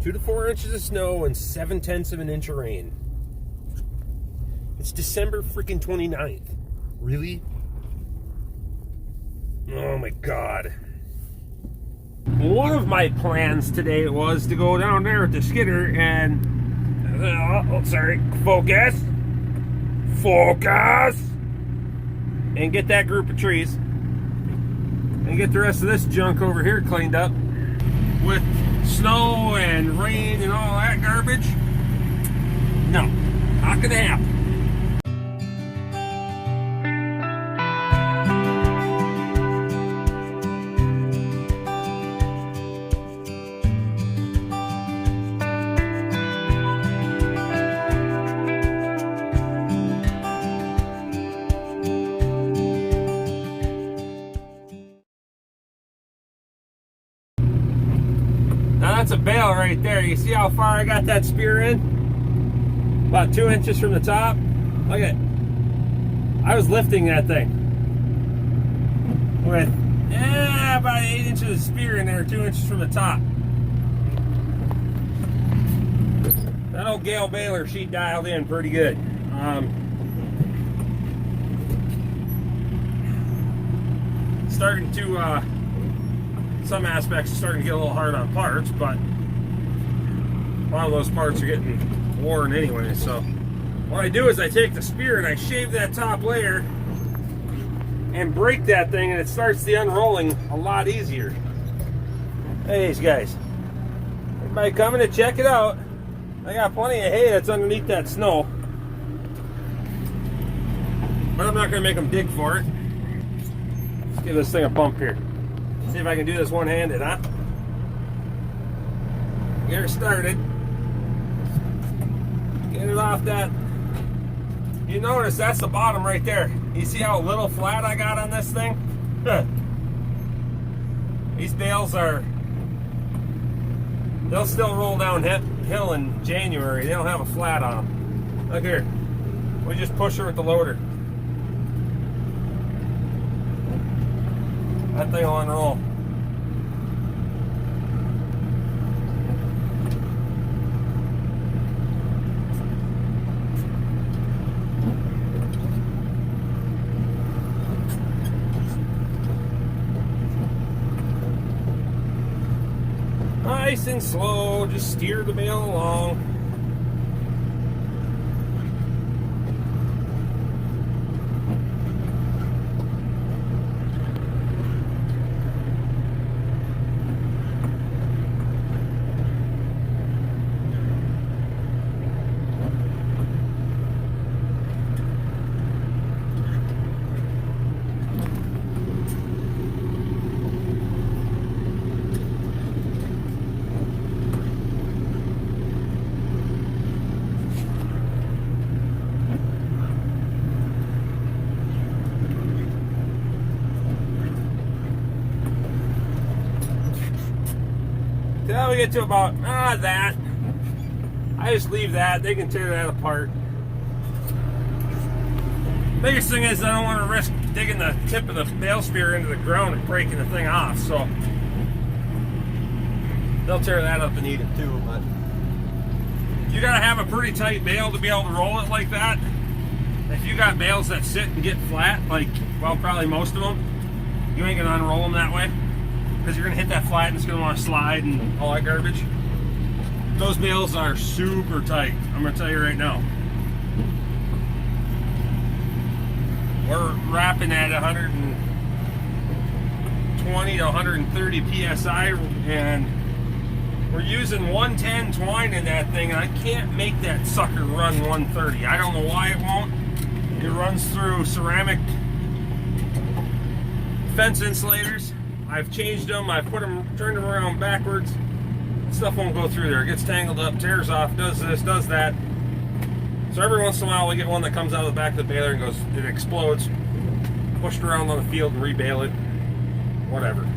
2 to 4 inches of snow and 7/10 of an inch of rain. It's December freaking 29th. Really? Oh my God. One of my plans today was to go down there with the skidder and focus, and get that group of trees and get the rest of this junk over here cleaned up. With snow and rain and all that garbage, no, not gonna happen. Now that's a bale right there. You see how far I got that spear in? About 2 inches from the top. Look at it. I was lifting that thing with about 8 inches of spear in there, 2 inches from the top. That old Gale baler, she dialed in pretty good. Starting to some aspects are starting to get a little hard on parts, but a lot of those parts are getting worn anyway. So what I do is I take the spear and I shave that top layer and break that thing, and it starts the unrolling a lot easier. Hey, these guys, everybody coming to check it out. I got plenty of hay that's underneath that snow, but I'm not going to make them dig for it. Let's give this thing a bump here. See if I can do this one-handed, huh? Get her started. Get it off that. You notice that's the bottom right there. You see how little flat I got on this thing? These bales they'll still roll downhill in January. They don't have a flat on them. Look here. We just push her with the loader. That thing will unroll. Nice and slow, just steer the bale along. Till we get to about that. I just leave that. They can tear that apart. Biggest thing is I don't want to risk digging the tip of the bale spear into the ground and breaking the thing off. So they'll tear that up and eat it too. But you gotta have a pretty tight bale to be able to roll it like that. If you got bales that sit and get flat, like, well, probably most of them, you ain't gonna unroll them that way, because you're gonna hit that flat and it's gonna want to slide and all that garbage. Those bales are super tight, I'm gonna tell you right now. We're wrapping at 120 to 130 psi, and we're using 110 twine in that thing, and I can't make that sucker run 130. I don't know why it won't. It runs through ceramic fence insulators. I've changed them, I've put them, turned them around backwards. Stuff won't go through there. It gets tangled up, tears off, does this, does that. So every once in a while we get one that comes out of the back of the baler and goes, it explodes. Pushed around on the field and rebale it. Whatever.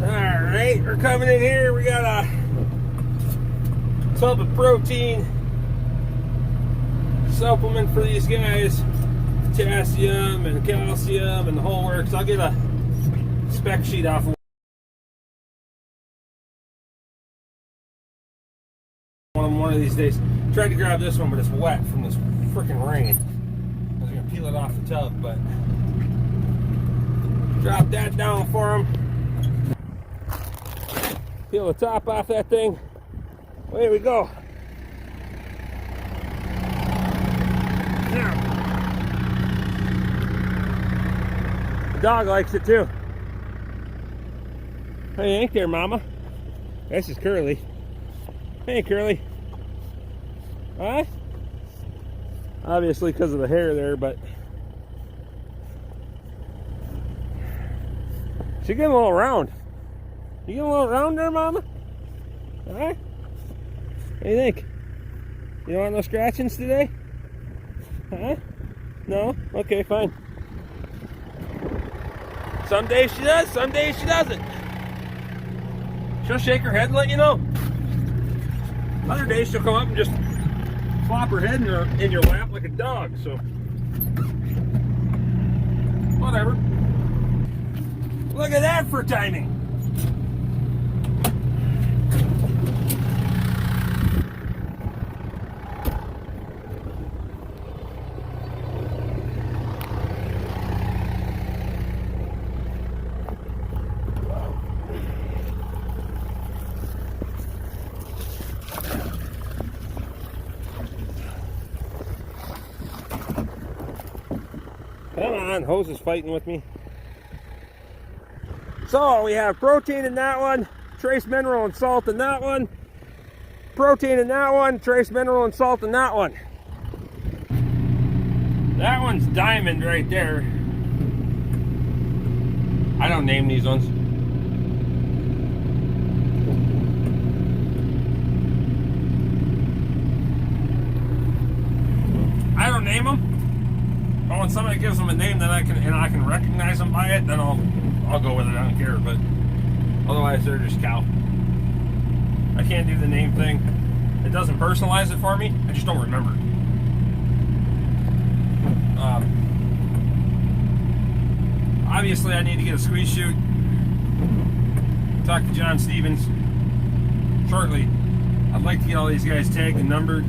Alright, we're coming in here. We got a tub of protein supplement for these guys. Potassium and calcium and the whole works. I'll get a spec sheet off of one of these days. Tried to grab this one, but it's wet from this freaking rain. I was gonna peel it off the tub, but drop that down for him. Peel the top off that thing. Away we go. Now, the dog likes it too. Hey, ain't there, Mama? This is Curly. Hey, Curly. Huh? Obviously because of the hair there, but she getting a little round. You getting a little round there, Mama? Huh? What do you think? You don't want no scratchings today? Huh? No? Okay, fine. Some days she does, some days she doesn't. She'll shake her head and let you know. Other days she'll come up and just flop her head in your lap like a dog, so whatever. Look at that for timing. Come on, hose is fighting with me. So we have protein in that one, trace mineral and salt in that one, protein in that one, trace mineral and salt in that one. That one's diamond right there. I don't name these ones. I don't name them. But when somebody gives them a name that I can recognize them by it, then I'll go with it. I don't care. But otherwise, they're just cow. I can't do the name thing. It doesn't personalize it for me. I just don't remember. Obviously, I need to get a squeeze chute. Talk to John Stevens shortly. I'd like to get all these guys tagged and numbered.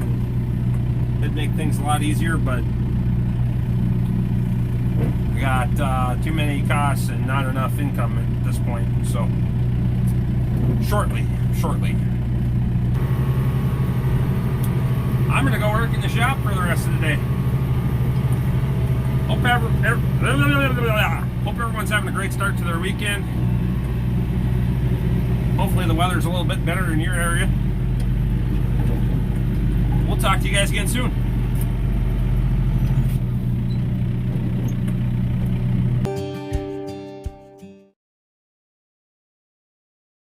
It'd make things a lot easier, but I got too many costs and not enough income at this point. So shortly. I'm gonna go work in the shop for the rest of the day. Hope everyone's having a great start to their weekend. Hopefully the weather's a little bit better in your area. We'll talk to you guys again soon.